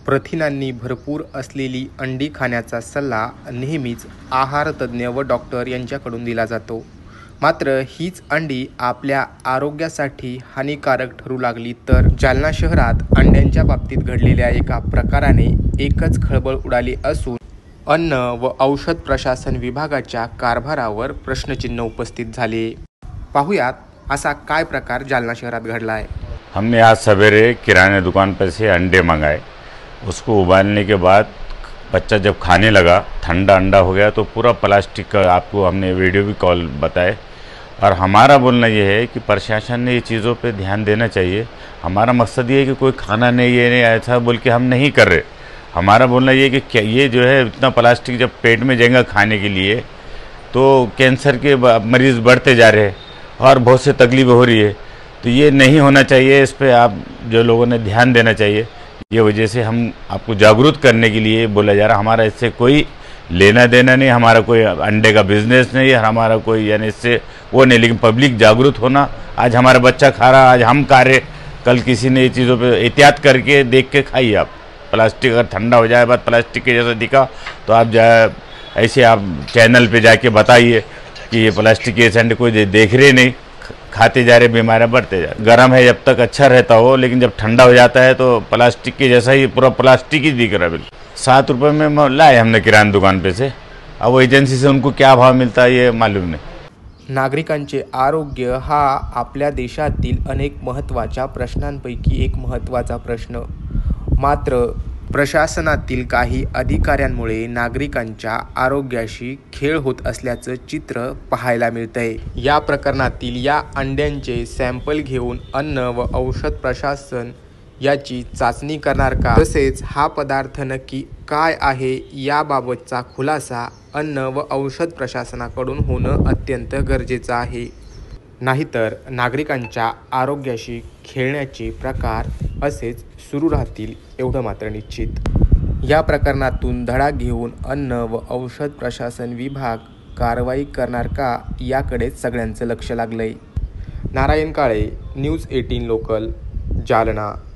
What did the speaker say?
प्रथिनांनी भरपूर असलेली अंडी खाण्याचा सल्ला नेहमीच आहारतज्ज्ञ व डॉक्टर यांच्याकडून दिला जातो. मात्र हीच अंडी आपल्या आरोग्यासाठी हानिकारक ठरू लागली तर? जालना शहरात अंड्यांच्या बाबतीत घडलेल्या एका प्रकाराने एकच खळबळ उडाली असून अन्न व औषध प्रशासन विभागाच्या कारभारावर प्रश्नचिन्ह उपस्थित झाले. पाहुयात असा काय प्रकार जालना शहरात घडलाय. हमने आज सवेरे किराने दुकान पर से अंडे मंगाए। उसको उबालने के बाद बच्चा जब खाने लगा, ठंडा अंडा हो गया तो पूरा प्लास्टिक का, आपको हमने वीडियो भी कॉल बताए। और हमारा बोलना ये है कि प्रशासन ने ये चीज़ों पे ध्यान देना चाहिए। हमारा मकसद ये है कि कोई खाना नहीं, ये नहीं ऐसा बोल के हम नहीं कर रहे। हमारा बोलना ये है कि क्या ये जो है इतना प्लास्टिक जब पेट में जाएगा खाने के लिए तो कैंसर के मरीज़ बढ़ते जा रहे हैं और बहुत से तकलीफ़ें हो रही है। तो ये नहीं होना चाहिए, इस पे आप जो लोगों ने ध्यान देना चाहिए। ये वजह से हम आपको जागरूक करने के लिए बोला जा रहा। हमारा इससे कोई लेना देना नहीं, हमारा कोई अंडे का बिजनेस नहीं है, हमारा कोई यानी इससे वो नहीं, लेकिन पब्लिक जागरूक होना। आज हमारा बच्चा खा रहा, आज हम खा रहे, कल किसी ने ये चीज़ों पे एहतियात करके देख के खाइए। आप प्लास्टिक अगर ठंडा हो जाए बाद प्लास्टिक के जैसा दिखा तो आप जाए ऐसे आप चैनल पे जाके बताइए कि ये प्लास्टिक के अंडे कोई देख रहे नहीं, खाते जा रहे, बीमारियां बढ़ते जा रहे। गर्म है जब तक अच्छा रहता हो, लेकिन जब ठंडा हो जाता है तो प्लास्टिक के जैसा ही पूरा प्लास्टिक ही दिख रहा है। बिल्कुल 7 रुपये में लाए हमने किराना दुकान पे से। अब वो एजेंसी से उनको क्या भाव मिलता है ये मालूम नहीं। नागरिकांचे आरोग्य हा आपल्या देशातील अनेक महत्त्वाच्या प्रश्नांपैकी एक महत्त्वाचा प्रश्न. मात्र प्रशासनातील काही अधिकाऱ्यांमुळे नागरिकांच्या आरोग्याशी खेळ होत असल्याचं चित्र पाहायला मिळतंय. या प्रकरणातील या अंड्यांचे सॅम्पल घेऊन अन्न व औषध प्रशासन याची चाचणी करणार का? तसेच हा पदार्थ नक्की काय आहे याबाबतचा खुलासा अन्न व औषध प्रशासनाकडून होणं अत्यंत गरजेचं आहे. नाहीतर नागरिकांच्या आरोग्याशी खेळण्याचे प्रकार असेच सुरू राहतील एवढं मात्र निश्चित. या प्रकरणातून धडा घेऊन अन्न व औषध प्रशासन विभाग कारवाई करणार का याकडेच सगळ्यांचं लक्ष लागलंय. Narayan Kale, news 18 local, Jalna.